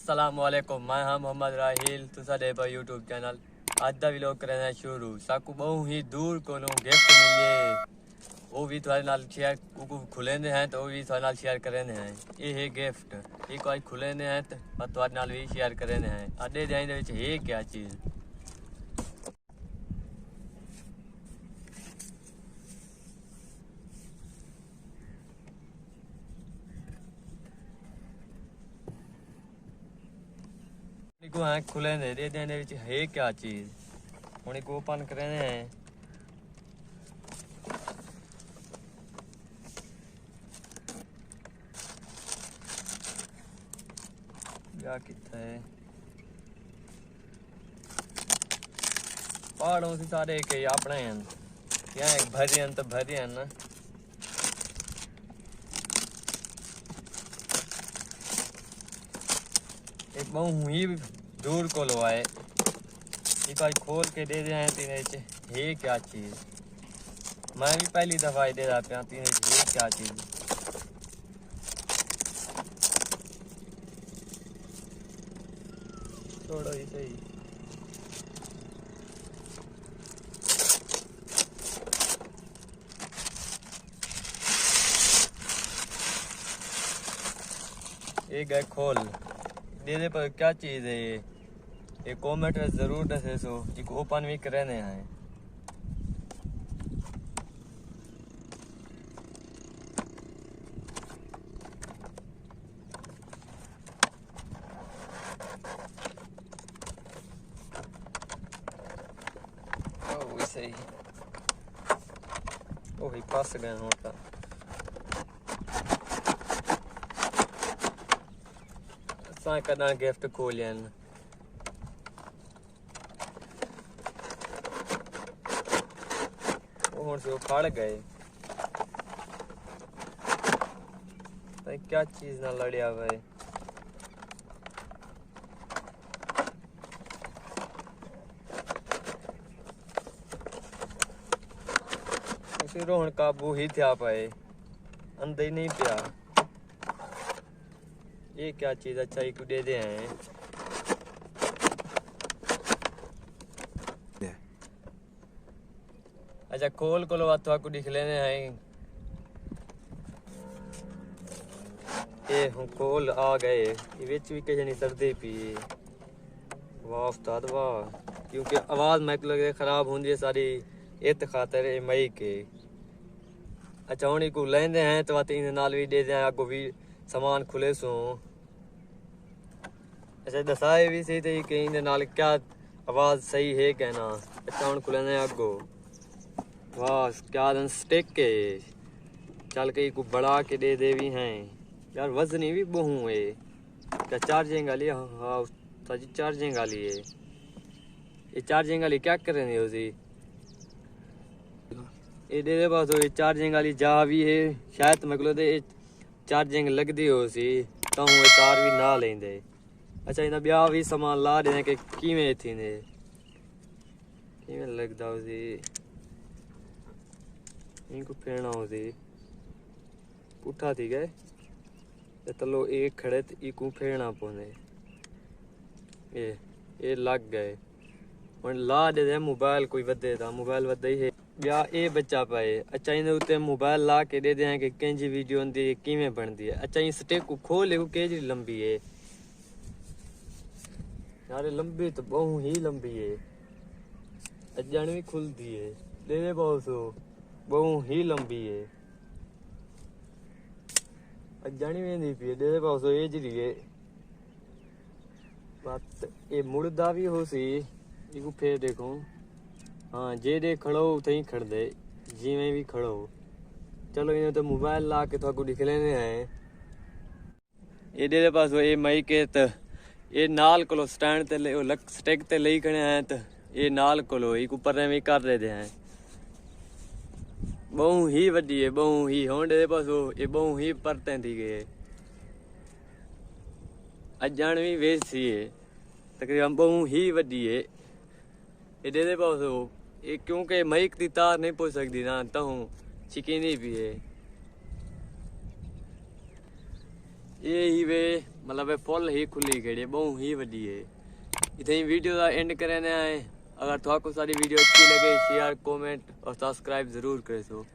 अस्सलामुअलैकुम, मैं हाँ मोहम्मद राहिल तुसा दे पर यूट्यूब चैनल। आज दा व्लॉग करना शुरू। साकू बहु ही दूर को गिफ्ट मिले, वो भी थोड़े नाल शेयर खुलेंदे हैं तो वो भी थोड़े नाल शेयर करेंदे हैं। ये है गिफ्ट, ये कोई खुलेंदे हैं तो थोड़े नाल भी शेयर करेंदे हैं। अड्डे जाइंदे विच है क्या चीज़। इनको हैं खुलेंदे दे देने विच है क्या चीज़। हुण इको ओपन करेंदे हैं। क्या कितना है पहाड़ों से सारे के अपने हैं, यहाँ एक भरी हैं तो भरी हैं ना। एक बहु ही दूर को लो आए, एक आज खोल के दे दे हैं तीन है क्या चीज़। मैं भी पहली दफा दे रहा पे तीन है क्या चीज़। छोड़ो ही सही। एक है खोल दे दे पर क्या चीज़ है ये कॉमेंट में ज़रूर दसे सो। एक ओपन भी करने हैं। ओ सही ओ ही फंस गए होता। सां कदा गिफ्ट खोलियन वो से फड़ गए तो क्या चीज़ ना लड़िया भाई। रोहन काबू ही था पाए अंदर ही नहीं पिया। ये क्या चीज़ अच्छा ही दे दे हैं। अच्छा खोल को लो अथवा को दिख लेने हैं। ये हम खोल आ गए ये विच भी किसी नहीं सर्दी पी। वाह उस्ताद वाह, क्योंकि आवाज़ मैक लगे खराब होंगी सारी इत खातर मई के। अच्छा हूँ को लेंदे हैं तो तीन नाल भी दे दें अगो भी सामान खुले सो। अच्छा दसाए भी सही तो कहीं नाल क्या आवाज़ सही है कहना। अच्छा हूँ खुलेंदे अगो वाह क्या स्टिक के चल के को बढ़ा के दे भी हैं यार। वजनी भी बहु है क्या चार्जिंग वाली। हाँ ताजी चार्जिंग वाली है। ये चार्जिंग वाली क्या कर रहे हो जी। ये दे पास ये चार्जिंग वाली जा भी है शायद मेरे को चार्जिंग लगती हो सी तो ये तार भी ना लेंदे। अच्छा इन्हें ब्याह भी सामान ला रहे हैं कि किमें थी ने किमें लगता हो सी इनको फेरना हो सी पुठा थी गए तलो एक खड़े तो इको फेरना पौने। ये लग गए और ला दे मोबाइल कोई वधे था मोबाइल वधा ही है या ये बच्चा पाए। अच्छा इन उत्ते मोबाइल ला के दे दें कि कंजी वीडियो होंदी किवें बनती है। अच्छा ये स्टिक को खोले को केजी लंबी है यार। लंबी तो बहु ही लंबी है। अजान भी खुलती है दे दे बहुत सो बहु ही लंबी है। अजानी भी नहीं पी दे दे बहुत सो एज रही है बात। ये मुड़दा भी हो सी इको फिर देखो। हाँ जे दे खड़ो उते ही खड़ दे जिमें भी खड़ो। चलो इन्हें तो मोबाइल ला के तो दिख लेने हैं। ये दे पास ये मई के तो ये नाल को स्टैंड ते ले लक स्टिक ते ले खड़े हैं तो ये नाल को एक ऊपर में कर रहे हैं। बहु ही वड्डी है बहु ही होंडे पास ये बहु ही परतें थी गए। अजान भी वेसी है तकरीबन बहु ही वड्डी है। ये दे पास ये क्योंकि माइक की तार नहीं पहुंच सकती ना तो चिकी नहीं भी है। ये ही वे मतलब फुल ही खुली खड़ी है, बहुत ही वड्डी है। इतनी वीडियो का एंड करने आए। अगर थोड़ा सारी वीडियो अच्छी लगे शेयर कमेंट और सब्सक्राइब जरूर करे सो।